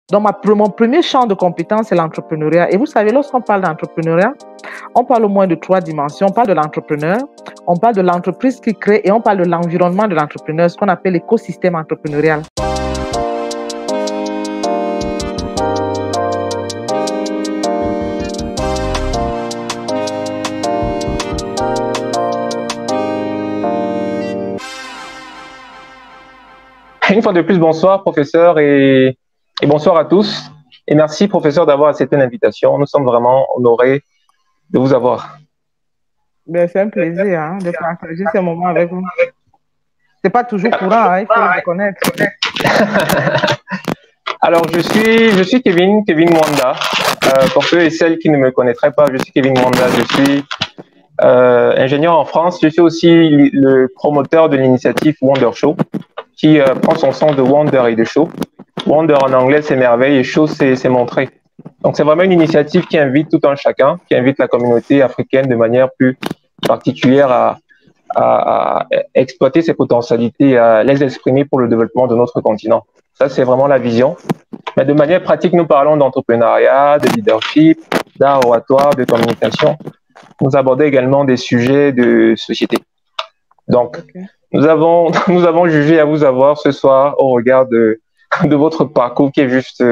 Donc, mon premier champ de compétence, c'est l'entrepreneuriat. Et vous savez, lorsqu'on parle d'entrepreneuriat, on parle au moins de 3 dimensions. On parle de l'entrepreneur, on parle de l'entreprise qui crée et on parle de l'environnement de l'entrepreneur, ce qu'on appelle l'écosystème entrepreneurial. Une fois de plus, bonsoir professeur et bonsoir à tous. Et merci professeur d'avoir accepté l'invitation. Nous sommes vraiment honorés de vous avoir. C'est un plaisir de partager ce moment avec vous. C'est pas toujours courant, il faut le reconnaître. Alors, je suis Kevin Mwanda. Pour ceux et celles qui ne me connaîtraient pas, je suis Kevin Mwanda. Je suis ingénieur en France. Je suis aussi le promoteur de l'initiative Wonder Show, qui prend son sens de Wonder et de Show. Wonder en anglais, c'est merveille, et Show, c'est montrer. Donc, c'est vraiment une initiative qui invite tout un chacun, qui invite la communauté africaine de manière plus particulière à exploiter ses potentialités, à les exprimer pour le développement de notre continent. Ça, c'est vraiment la vision. Mais de manière pratique, nous parlons d'entrepreneuriat, de leadership, d'art oratoire, de communication. Nous abordons également des sujets de société. Donc, nous avons jugé à vous avoir ce soir au regard de votre parcours qui est juste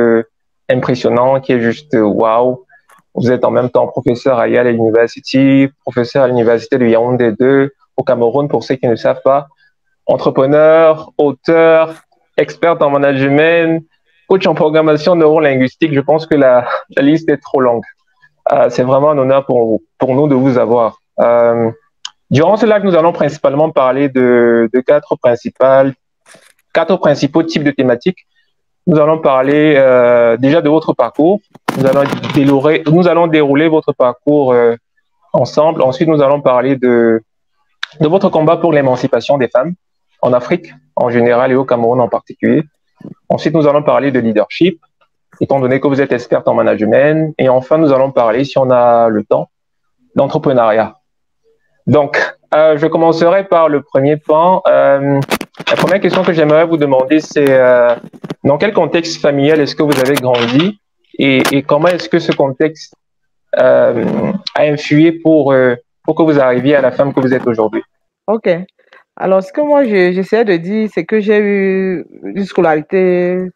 impressionnant, qui est juste waouh. Vous êtes en même temps professeur à Yale University, professeur à l'université de Yaoundé 2 au Cameroun, pour ceux qui ne savent pas, entrepreneur, auteur, expert en management, coach en programmation neurolinguistique. Je pense que la liste est trop longue. C'est vraiment un honneur pour nous de vous avoir. Durant ce live, nous allons principalement parler de quatre principaux types de thématiques. Nous allons parler déjà de votre parcours. Nous allons dérouler votre parcours ensemble. Ensuite, nous allons parler de votre combat pour l'émancipation des femmes en Afrique en général et au Cameroun en particulier. Ensuite, nous allons parler de leadership, étant donné que vous êtes experte en management. Et enfin, nous allons parler, si on a le temps, d'entrepreneuriat. Donc, je commencerai par le premier pan. La première question que j'aimerais vous demander, c'est dans quel contexte familial est-ce que vous avez grandi et comment est-ce que ce contexte a influé pour que vous arriviez à la femme que vous êtes aujourd'hui? Ok. Alors, ce que moi, j'essaie de dire, c'est que j'ai eu une scolarité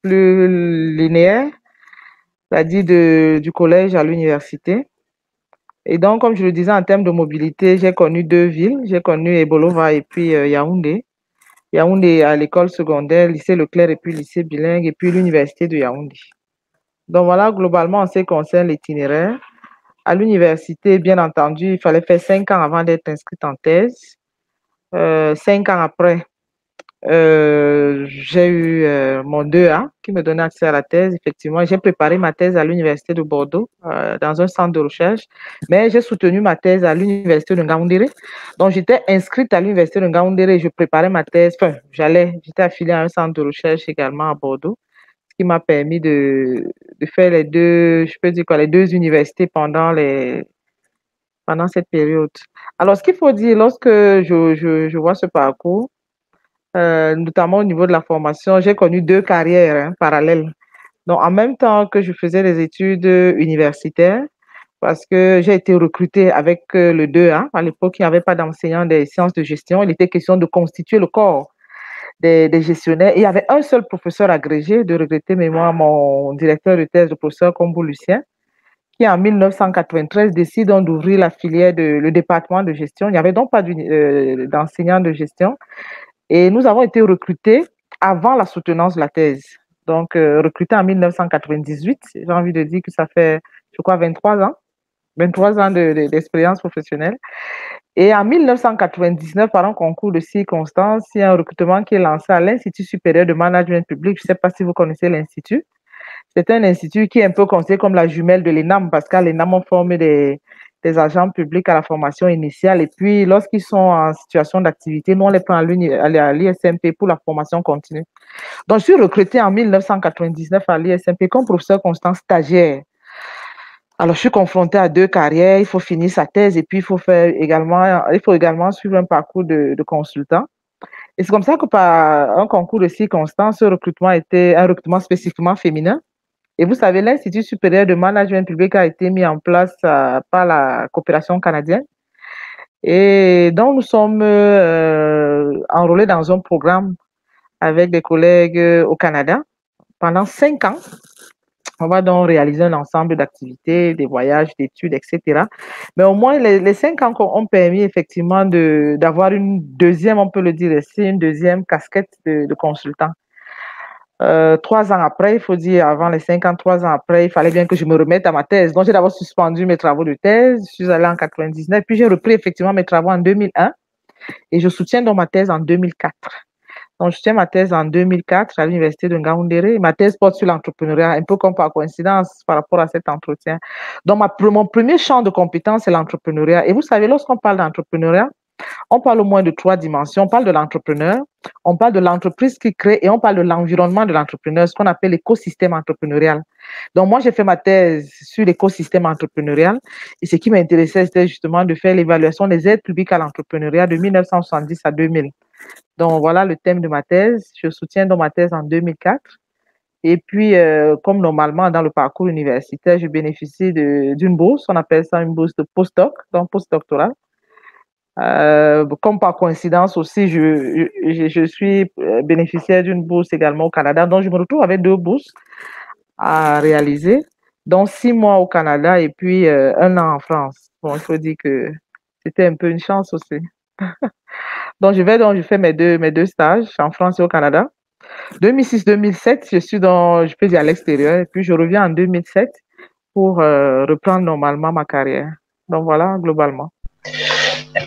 plus linéaire, c'est-à-dire du collège à l'université. Et donc, comme je le disais, en termes de mobilité, j'ai connu 2 villes. J'ai connu Ebolova et puis Yaoundé. Yaoundé à l'école secondaire, lycée Leclerc et puis lycée bilingue et puis l'université de Yaoundé. Donc voilà, globalement, en ce qui concerne l'itinéraire. À l'université, bien entendu, il fallait faire 5 ans avant d'être inscrite en thèse. 5 ans après, j'ai eu mon 2A qui me donnait accès à la thèse. Effectivement, j'ai préparé ma thèse à l'université de Bordeaux, dans un centre de recherche, mais j'ai soutenu ma thèse à l'université de Ngaoundéré. Donc, j'étais inscrite à l'université de Ngaoundéré, je préparais ma thèse, enfin, j'étais affiliée à un centre de recherche également à Bordeaux, ce qui m'a permis de faire les deux, je peux dire quoi, les 2 universités pendant cette période. Alors, ce qu'il faut dire, lorsque je vois ce parcours, notamment au niveau de la formation, j'ai connu 2 carrières parallèles. Donc, en même temps que je faisais des études universitaires, parce que j'ai été recrutée avec le 2A. À l'époque, il n'y avait pas d'enseignant des sciences de gestion. Il était question de constituer le corps des gestionnaires. Et il y avait un seul professeur agrégé, de regretter mémoire, mon directeur de thèse, le professeur Combo Lucien, qui en 1993 décide d'ouvrir la filière le département de gestion. Il n'y avait donc pas d'enseignant de gestion. Et nous avons été recrutés avant la soutenance de la thèse. Donc, recrutés en 1998, j'ai envie de dire que ça fait, je crois, 23 ans d'expérience professionnelle. Et en 1999, par un concours de circonstances, il y a un recrutement qui est lancé à l'Institut supérieur de management public. Je ne sais pas si vous connaissez l'Institut. C'est un institut qui est un peu considéré comme la jumelle de l'ENAM, parce qu'à l'ENAM, on forme des agents publics à la formation initiale. Et puis, lorsqu'ils sont en situation d'activité, nous, on les prend à l'ISMP pour la formation continue. Donc, je suis recrutée en 1999 à l'ISMP comme professeur constant stagiaire. Alors, je suis confrontée à 2 carrières. Il faut finir sa thèse et puis il faut également suivre un parcours de consultant. Et c'est comme ça que par un concours de circonstances, ce recrutement était un recrutement spécifiquement féminin. Et vous savez, l'Institut supérieur de management public a été mis en place par la coopération canadienne. Et donc, nous sommes enrôlés dans un programme avec des collègues au Canada pendant 5 ans. On va donc réaliser un ensemble d'activités, des voyages, d'études, etc. Mais au moins, les 5 ans ont permis effectivement d'avoir une deuxième, on peut le dire ici, une deuxième casquette de consultant. 3 ans après, il faut dire, avant les 5 ans, 3 ans après, il fallait bien que je me remette à ma thèse. Donc, j'ai d'abord suspendu mes travaux de thèse. Je suis allée en 99, puis j'ai repris effectivement mes travaux en 2001 et je soutiens donc ma thèse en 2004. Donc, je tiens ma thèse en 2004 à l'université de Ngaoundéré. Ma thèse porte sur l'entrepreneuriat, un peu comme par coïncidence par rapport à cet entretien. Donc, mon premier champ de compétence, c'est l'entrepreneuriat. Et vous savez, lorsqu'on parle d'entrepreneuriat, on parle au moins de 3 dimensions. On parle de l'entrepreneur, on parle de l'entreprise qui crée et on parle de l'environnement de l'entrepreneur, ce qu'on appelle l'écosystème entrepreneurial. Donc, moi, j'ai fait ma thèse sur l'écosystème entrepreneurial et ce qui m'intéressait, c'était justement de faire l'évaluation des aides publiques à l'entrepreneuriat de 1970 à 2000. Donc, voilà le thème de ma thèse. Je soutiens donc ma thèse en 2004. Et puis, comme normalement dans le parcours universitaire, je bénéficie d'une bourse. On appelle ça une bourse de postdoc, donc postdoctoral. Comme par coïncidence aussi, je suis bénéficiaire d'une bourse également au Canada. Donc, je me retrouve avec 2 bourses à réaliser, dont 6 mois au Canada et puis 1 an en France. Bon, il faut dire que c'était un peu une chance aussi. Donc, je fais mes deux stages en France et au Canada. 2006-2007, je peux dire à l'extérieur, et puis je reviens en 2007 pour reprendre normalement ma carrière. Donc, voilà, globalement.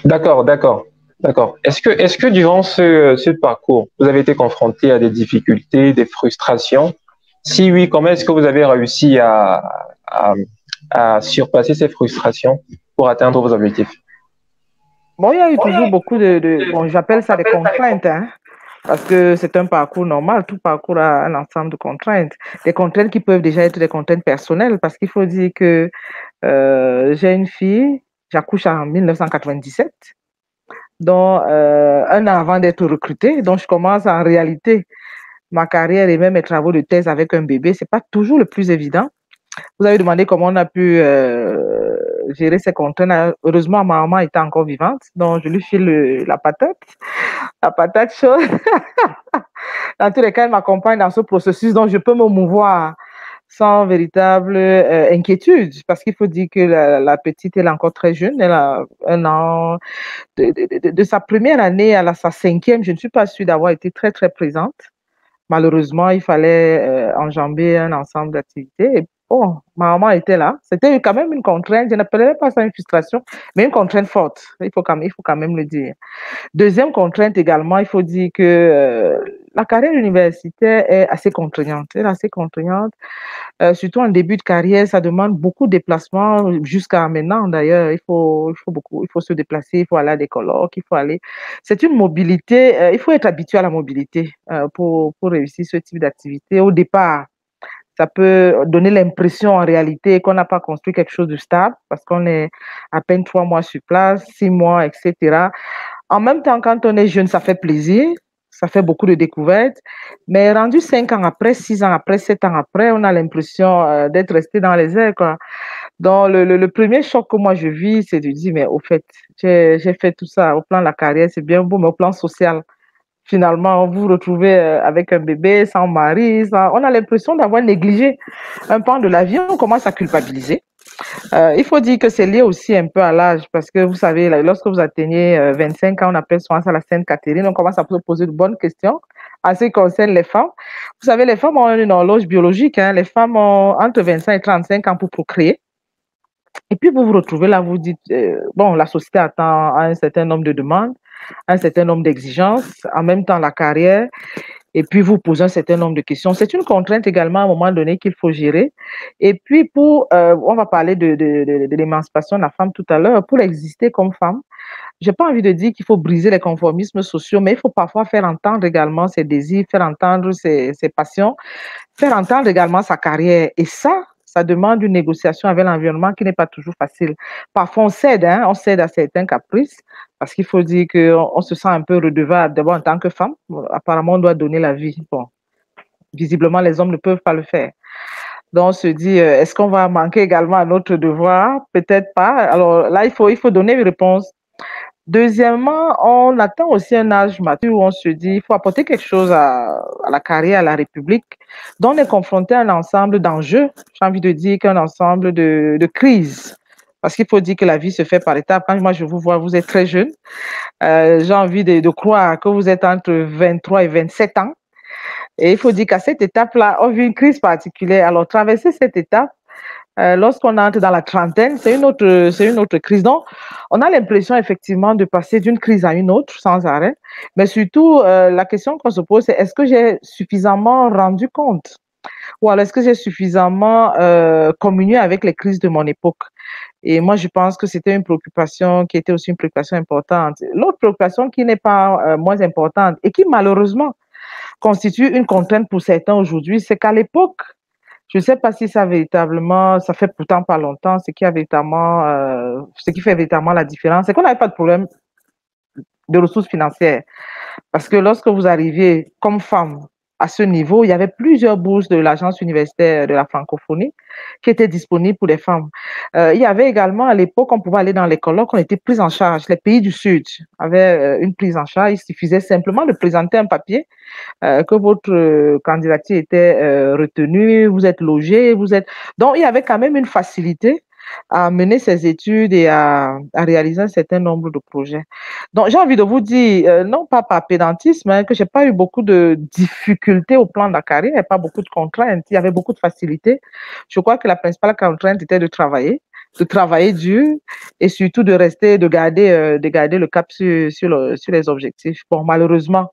D'accord, d'accord, d'accord. Est-ce que durant ce parcours, vous avez été confronté à des difficultés, des frustrations? Si oui, comment est-ce que vous avez réussi à surpasser ces frustrations pour atteindre vos objectifs? Bon, il y a eu toujours beaucoup bon, j'appelle ça des contraintes, hein, parce que c'est un parcours normal. Tout parcours a un ensemble de contraintes. Des contraintes qui peuvent déjà être des contraintes personnelles, parce qu'il faut dire que j'ai une fille, j'accouche en 1997. Donc, 1 an avant d'être recrutée, donc je commence en réalité ma carrière et même mes travaux de thèse avec un bébé. C'est pas toujours le plus évident. Vous avez demandé comment on a pu gérer ces contraintes. Heureusement, ma maman était encore vivante, donc je lui file la patate chaude. Dans tous les cas, elle m'accompagne dans ce processus, donc je peux me mouvoir sans véritable inquiétude, parce qu'il faut dire que la petite, elle est encore très jeune, elle a 1 an. De sa première année à sa 5e, je ne suis pas sûre d'avoir été très, très présente. Malheureusement, il fallait enjamber un ensemble d'activités. Et bon, ma maman était là. C'était quand même une contrainte. Je n'appellerais pas ça une frustration, mais une contrainte forte. Il faut quand même le dire. Deuxième contrainte également, il faut dire que la carrière universitaire est assez contraignante. Elle est assez contraignante. Surtout en début de carrière, ça demande beaucoup de déplacements jusqu'à maintenant d'ailleurs. Il faut se déplacer, il faut aller à des colloques, il faut aller. C'est une mobilité, il faut être habitué à la mobilité pour réussir ce type d'activité. Au départ, ça peut donner l'impression en réalité qu'on n'a pas construit quelque chose de stable parce qu'on est à peine 3 mois sur place, 6 mois, etc. En même temps, quand on est jeune, ça fait plaisir. Ça fait beaucoup de découvertes. Mais rendu 5 ans après, 6 ans après, 7 ans après, on a l'impression d'être resté dans les airs, quoi. Donc, le premier choc que moi je vis, c'est de dire, mais au fait, j'ai fait tout ça au plan de la carrière, c'est bien beau, mais au plan social, finalement, vous vous retrouvez avec un bébé, sans mari, on a l'impression d'avoir négligé un pan de la vie, on commence à culpabiliser. Il faut dire que c'est lié aussi un peu à l'âge, parce que vous savez, là, lorsque vous atteignez 25 ans, on appelle souvent ça la Sainte Catherine, on commence à se poser de bonnes questions en ce qui concerne les femmes. Vous savez, les femmes ont une horloge biologique, hein, les femmes ont entre 25 et 35 ans pour procréer. Et puis vous vous retrouvez là, vous dites, bon, la société attend un certain nombre de demandes, un certain nombre d'exigences, en même temps la carrière, et puis vous posez un certain nombre de questions. C'est une contrainte également à un moment donné qu'il faut gérer. Et puis on va parler de l'émancipation de la femme tout à l'heure, pour exister comme femme, j'ai pas envie de dire qu'il faut briser les conformismes sociaux, mais il faut parfois faire entendre également ses désirs, faire entendre ses passions, faire entendre également sa carrière. Et ça ça demande une négociation avec l'environnement qui n'est pas toujours facile. Parfois, on cède à certains caprices, parce qu'il faut dire qu'on se sent un peu redevable, d'abord en tant que femme. Apparemment, on doit donner la vie. Bon, visiblement, les hommes ne peuvent pas le faire. Donc, on se dit, est-ce qu'on va manquer également à notre devoir? Peut-être pas. Alors là, il faut donner une réponse. Deuxièmement, on atteint aussi un âge mature où on se dit, il faut apporter quelque chose à la carrière, à la République. Donc, on est confronté à un ensemble d'enjeux, j'ai envie de dire qu'un ensemble de crises. Parce qu'il faut dire que la vie se fait par étapes. Quand moi, je vous vois, vous êtes très jeune. J'ai envie de croire que vous êtes entre 23 et 27 ans. Et il faut dire qu'à cette étape-là, on vit une crise particulière. Alors, traverser cette étape, lorsqu'on entre dans la trentaine, c'est une autre crise. Donc, on a l'impression effectivement de passer d'une crise à une autre sans arrêt. Mais surtout, la question qu'on se pose, c'est est-ce que j'ai suffisamment rendu compte? Ou alors est-ce que j'ai suffisamment communié avec les crises de mon époque? Et moi, je pense que c'était une préoccupation qui était aussi une préoccupation importante. L'autre préoccupation qui n'est pas moins importante et qui malheureusement constitue une contrainte pour certains aujourd'hui, c'est qu'à l'époque, je ne sais pas si ça véritablement, ça fait pourtant pas longtemps, ce qui fait véritablement la différence, c'est qu'on n'avait pas de problème de ressources financières. Parce que lorsque vous arriviez comme femme à ce niveau, il y avait plusieurs bourses de l'Agence universitaire de la francophonie qui étaient disponibles pour les femmes. Il y avait également, à l'époque, on pouvait aller dans les colloques, on était pris en charge. Les pays du Sud avaient une prise en charge. Il suffisait simplement de présenter un papier que votre candidature était retenue, vous êtes logé, Donc, il y avait quand même une facilité à mener ses études et à réaliser un certain nombre de projets. Donc, j'ai envie de vous dire, non pas par pédantisme, hein, que j'ai pas eu beaucoup de difficultés au plan de la carrière, il n'y a pas beaucoup de contraintes, il y avait beaucoup de facilités. Je crois que la principale contrainte était de travailler dur et surtout de garder le cap sur les objectifs. Bon, malheureusement,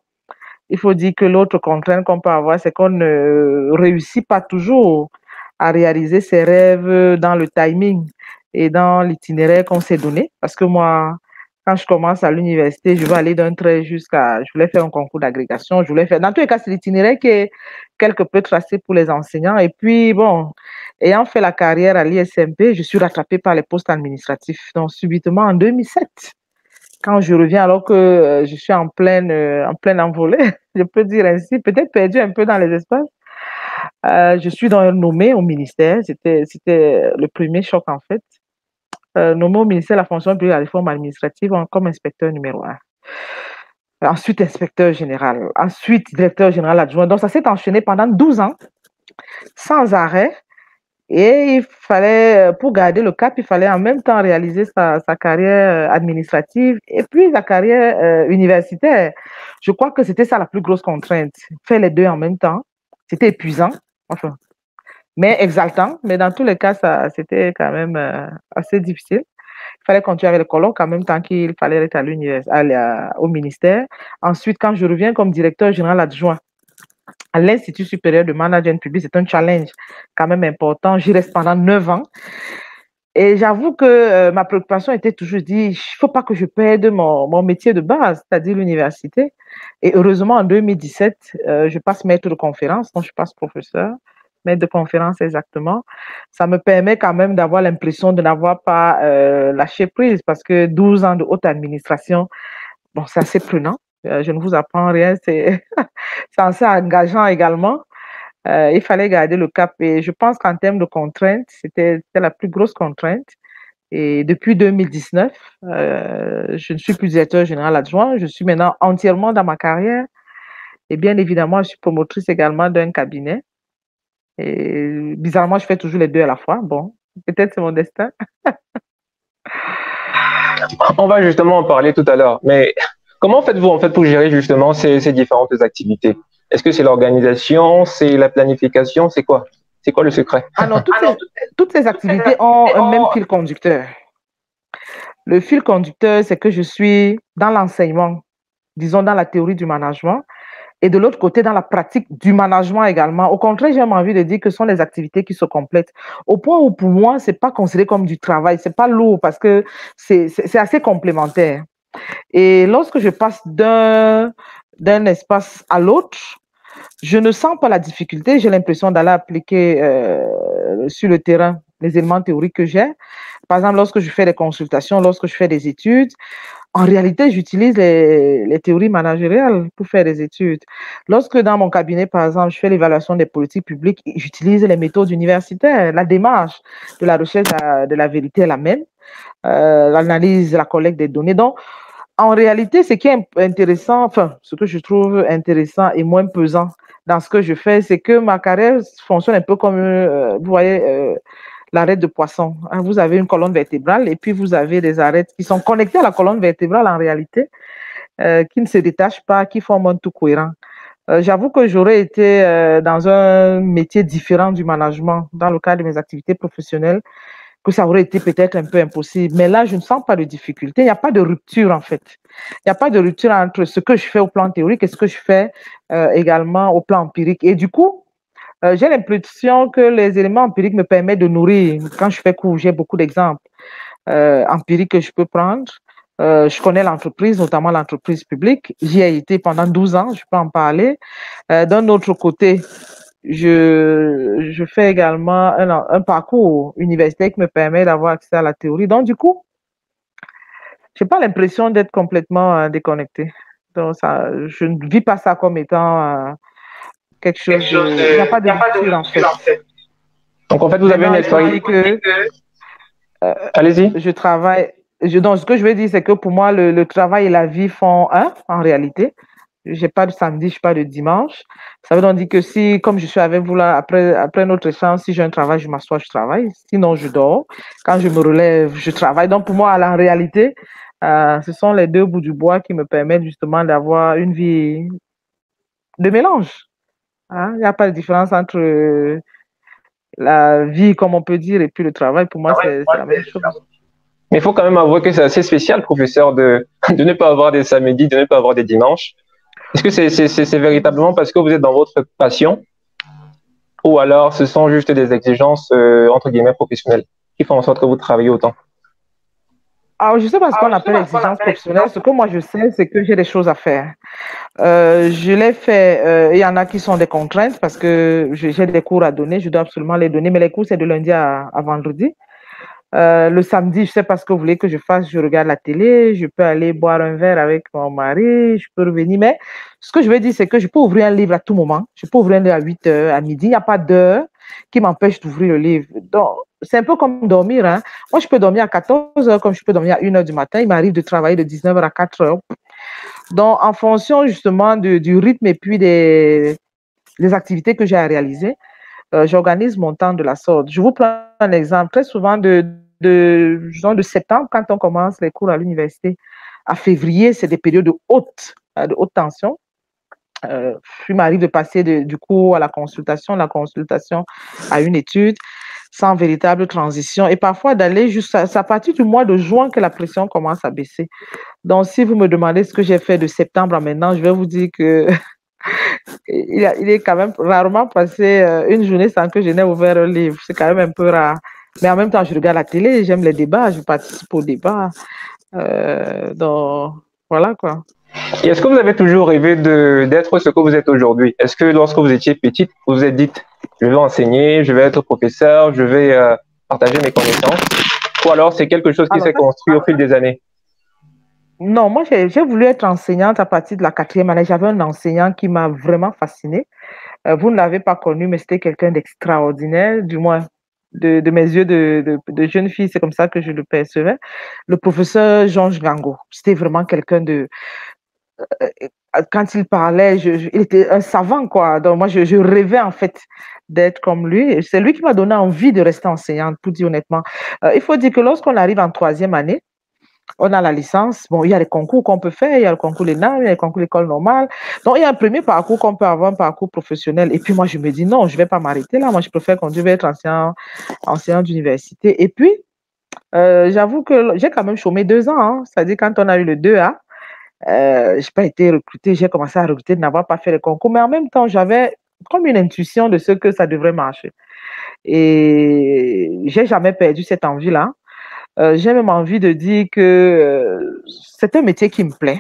il faut dire que l'autre contrainte qu'on peut avoir, c'est qu'on ne réussit pas toujours à réaliser ses rêves dans le timing et dans l'itinéraire qu'on s'est donné. Parce que moi, quand je commence à l'université, je vais aller d'un trait je voulais faire un concours d'agrégation, dans tous les cas, c'est l'itinéraire qui est quelque peu tracé pour les enseignants. Et puis, bon, ayant fait la carrière à l'ISMP, je suis rattrapée par les postes administratifs. Donc, subitement, en 2007, quand je reviens alors que je suis en pleine envolée, je peux dire ainsi, peut-être perdu un peu dans les espaces, je suis nommée au ministère. C'était le premier choc en fait. Nommée au ministère de la fonction publique et de la réforme administrative comme inspecteur numéro 1. Ensuite, inspecteur général. Ensuite, directeur général adjoint. Donc, ça s'est enchaîné pendant 12 ans, sans arrêt. Et il fallait, pour garder le cap, il fallait en même temps réaliser sa carrière administrative et puis sa carrière universitaire. Je crois que c'était ça la plus grosse contrainte. Faire les deux en même temps, c'était épuisant, enfin, mais exaltant. Mais dans tous les cas, c'était quand même assez difficile. Il fallait continuer avec le colloque en même temps qu'il fallait être au ministère. Ensuite, quand je reviens comme directeur général adjoint à l'Institut supérieur de management public, c'est un challenge quand même important. J'y reste pendant 9 ans. Et j'avoue que ma préoccupation était toujours de dire, il ne faut pas que je perde mon métier de base, c'est-à-dire l'université. Et heureusement, en 2017, je passe maître de conférence, donc je passe professeur, maître de conférence exactement. Ça me permet quand même d'avoir l'impression de n'avoir pas lâché prise, parce que 12 ans de haute administration, bon, c'est assez prenant. Je ne vous apprends rien, c'est assez engageant également. Il fallait garder le cap et je pense qu'en termes de contraintes, c'était la plus grosse contrainte. Et depuis 2019, je ne suis plus directeur général adjoint, je suis maintenant entièrement dans ma carrière. Et bien évidemment, je suis promotrice également d'un cabinet. Et bizarrement, je fais toujours les deux à la fois. Bon, peut-être c'est mon destin. On va justement en parler tout à l'heure. Mais comment faites-vous en fait pour gérer justement ces différentes activités? Est-ce que c'est l'organisation, c'est la planification, c'est quoi? C'est quoi le secret? Ah non, toutes ces activités ont un même fil conducteur. Le fil conducteur, c'est que je suis dans l'enseignement, disons dans la théorie du management, et de l'autre côté, dans la pratique du management également. Au contraire, j'ai envie de dire que ce sont les activités qui se complètent. Au point où, pour moi, ce n'est pas considéré comme du travail, ce n'est pas lourd parce que c'est assez complémentaire. Et lorsque je passe d'un espace à l'autre, je ne sens pas la difficulté. J'ai l'impression d'aller appliquer sur le terrain les éléments théoriques que j'ai. Par exemple, lorsque je fais des consultations, lorsque je fais des études, en réalité, j'utilise les théories managériales pour faire des études. Lorsque dans mon cabinet, par exemple, je fais l'évaluation des politiques publiques, j'utilise les méthodes universitaires. La démarche de la recherche de la vérité est la même. L'analyse, la collecte des données. Donc, en réalité, ce qui est intéressant, enfin, ce que je trouve intéressant et moins pesant dans ce que je fais, c'est que ma carrière fonctionne un peu comme, vous voyez, l'arête de poisson. Hein. Vous avez une colonne vertébrale et puis vous avez des arêtes qui sont connectées à la colonne vertébrale en réalité, qui ne se détachent pas, qui forment un tout cohérent. J'avoue que j'aurais été dans un métier différent du management dans le cadre de mes activités professionnelles, que ça aurait été peut-être un peu impossible. Mais là, je ne sens pas de difficulté. Il n'y a pas de rupture, en fait. Il n'y a pas de rupture entre ce que je fais au plan théorique et ce que je fais également au plan empirique. Et du coup, j'ai l'impression que les éléments empiriques me permettent de nourrir. Quand je fais cours, j'ai beaucoup d'exemples empiriques que je peux prendre. Je connais l'entreprise, notamment l'entreprise publique. J'y ai été pendant 12 ans, je peux en parler. D'un autre côté, je fais également un parcours universitaire qui me permet d'avoir accès à la théorie. Donc, du coup, je n'ai pas l'impression d'être complètement déconnectée. Donc, ça, je ne vis pas ça comme étant quelque chose de... Il n'y a pas de rupture, en fait. Donc, en fait, vous avez une expérience. Allez-y. Je travaille. Donc, ce que je veux dire, c'est que pour moi, le travail et la vie font un, en réalité. Je n'ai pas de samedi, je n'ai pas de dimanche. Ça veut donc dire que si, comme je suis avec vous là, après notre échange, si j'ai un travail, je m'assois, je travaille. Sinon, je dors. Quand je me relève, je travaille. Donc, pour moi, en réalité, ce sont les deux bouts du bois qui me permettent justement d'avoir une vie de mélange. Hein? Il n'y a pas de différence entre la vie, comme on peut dire, et puis le travail. Pour moi, c'est la même chose. Mais il faut quand même avouer que c'est assez spécial, professeur, de ne pas avoir des samedis, de ne pas avoir des dimanches. Est-ce que c'est véritablement parce que vous êtes dans votre passion ou alors ce sont juste des exigences, entre guillemets, professionnelles qui font en sorte que vous travaillez autant? Alors, je ne sais pas ce qu'on appelle exigence professionnelle. Ce que moi, je sais, c'est que j'ai des choses à faire. Je l'ai fait. Il y en a qui sont des contraintes parce que j'ai des cours à donner. Je dois absolument les donner. Mais les cours, c'est de lundi à vendredi. Le samedi, je ne sais pas ce que vous voulez que je fasse. Je regarde la télé. Je peux aller boire un verre avec mon mari. Je peux revenir. Mais ce que je veux dire, c'est que je peux ouvrir un livre à tout moment. Je peux ouvrir un livre à 8 heures, à midi. Il n'y a pas d'heure qui m'empêche d'ouvrir le livre. Donc, c'est un peu comme dormir. Hein. Moi, je peux dormir à 14 heures comme je peux dormir à 1 heure du matin. Il m'arrive de travailler de 19 heures à 4 heures. Donc, en fonction justement du rythme et puis des activités que j'ai à réaliser, j'organise mon temps de la sorte. Je vous prends un exemple. Très souvent, de septembre, quand on commence les cours à l'université, à février, c'est des périodes de haute tension. Il m'arrive de passer du cours à la consultation à une étude, sans véritable transition. Et parfois d'aller c'est à partir du mois de juin que la pression commence à baisser. Donc, si vous me demandez ce que j'ai fait de septembre à maintenant, je vais vous dire que il est quand même rarement passé une journée sans que je n'ai ouvert un livre. C'est quand même un peu rare. Mais en même temps, je regarde la télé, j'aime les débats, je participe aux débats. Donc, voilà quoi. Et est-ce que vous avez toujours rêvé d'être ce que vous êtes aujourd'hui? Est-ce que lorsque vous étiez petite, vous vous êtes dit, je vais enseigner, je vais être professeur, je vais partager mes connaissances? Ou alors c'est quelque chose qui s'est construit au fil des années? Non, moi j'ai voulu être enseignante à partir de la 4e année. J'avais un enseignant qui m'a vraiment fascinée. Vous ne l'avez pas connu, mais c'était quelqu'un d'extraordinaire, du moins de mes yeux de jeune fille, c'est comme ça que je le percevais. Le professeur Georges Gango, c'était vraiment quelqu'un de... quand il parlait, il était un savant, quoi. Donc moi, je rêvais en fait d'être comme lui. C'est lui qui m'a donné envie de rester enseignante, pour dire honnêtement. Il faut dire que lorsqu'on arrive en 3e année, on a la licence. Bon, il y a les concours qu'on peut faire, il y a le concours l'ENAM, il y a le concours l'école normale. Donc, il y a un premier parcours qu'on peut avoir, un parcours professionnel. Et puis, moi, je me dis, non, je ne vais pas m'arrêter là. Moi, je préfère continuer à être enseignant d'université. Et puis, j'avoue que j'ai quand même chômé 2 ans. Hein. C'est-à-dire, quand on a eu le 2A, je n'ai pas été recrutée. J'ai commencé à recruter de n'avoir pas fait le concours. Mais en même temps, j'avais comme une intuition de ce que ça devrait marcher. Et j'ai jamais perdu cette envie-là. J'ai même envie de dire que c'est un métier qui me plaît.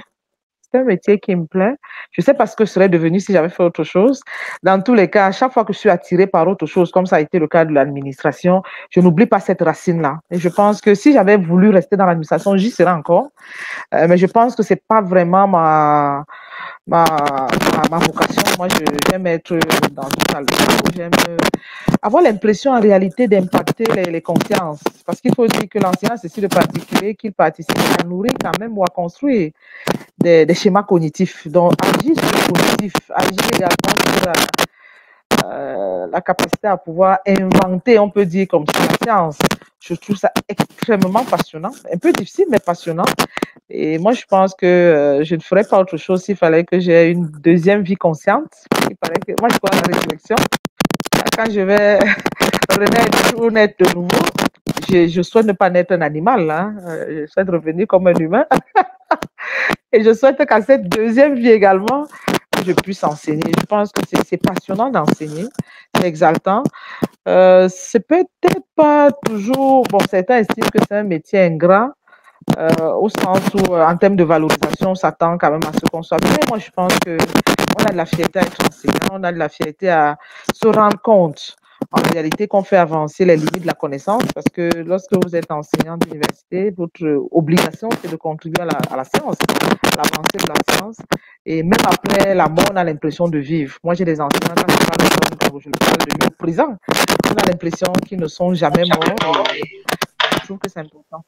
c'est un métier qui me plaît. Je ne sais pas ce que je serais devenue si j'avais fait autre chose. Dans tous les cas, à chaque fois que je suis attirée par autre chose, comme ça a été le cas de l'administration, je n'oublie pas cette racine-là. Et je pense que si j'avais voulu rester dans l'administration, j'y serais encore. Mais je pense que c'est pas vraiment ma vocation. Moi, j'aime être dans une salle de cours, j'aime avoir l'impression en réalité d'impacter les consciences. Parce qu'il faut dire que l'enseignant, c'est si le particulier qu'il participe à nourrir quand même ou à construire des schémas cognitifs. Donc, agir sur le cognitif, agir également sur la capacité à pouvoir inventer, on peut dire comme ça, la science. Je trouve ça extrêmement passionnant, un peu difficile, mais passionnant. Et moi, je pense que je ne ferais pas autre chose s'il fallait que j'ai une deuxième vie consciente. Il fallait que... Moi, je crois à la résurrection. Quand je vais renaître ou naître de nouveau, je souhaite ne pas naître un animal. Hein. Je souhaite revenir comme un humain. Et je souhaite qu'à cette deuxième vie également, je puisse enseigner. Je pense que c'est passionnant d'enseigner. C'est exaltant. C'est peut-être pas toujours... Bon, certains estiment que c'est un métier ingrat. Au sens où, en termes de valorisation, on s'attend quand même à ce qu'on soit bien. Moi, je pense qu'on a de la fierté à être enseignant, on a de la fierté à se rendre compte, en réalité, qu'on fait avancer les limites de la connaissance, parce que lorsque vous êtes enseignant d'université, votre obligation, c'est de contribuer à la science, à l'avancée de la science. Et même après la mort, on a l'impression de vivre. Moi, j'ai des enseignants, quand je parle de je parle de nous présents, on a l'impression qu'ils ne sont jamais morts. Et je trouve que c'est important.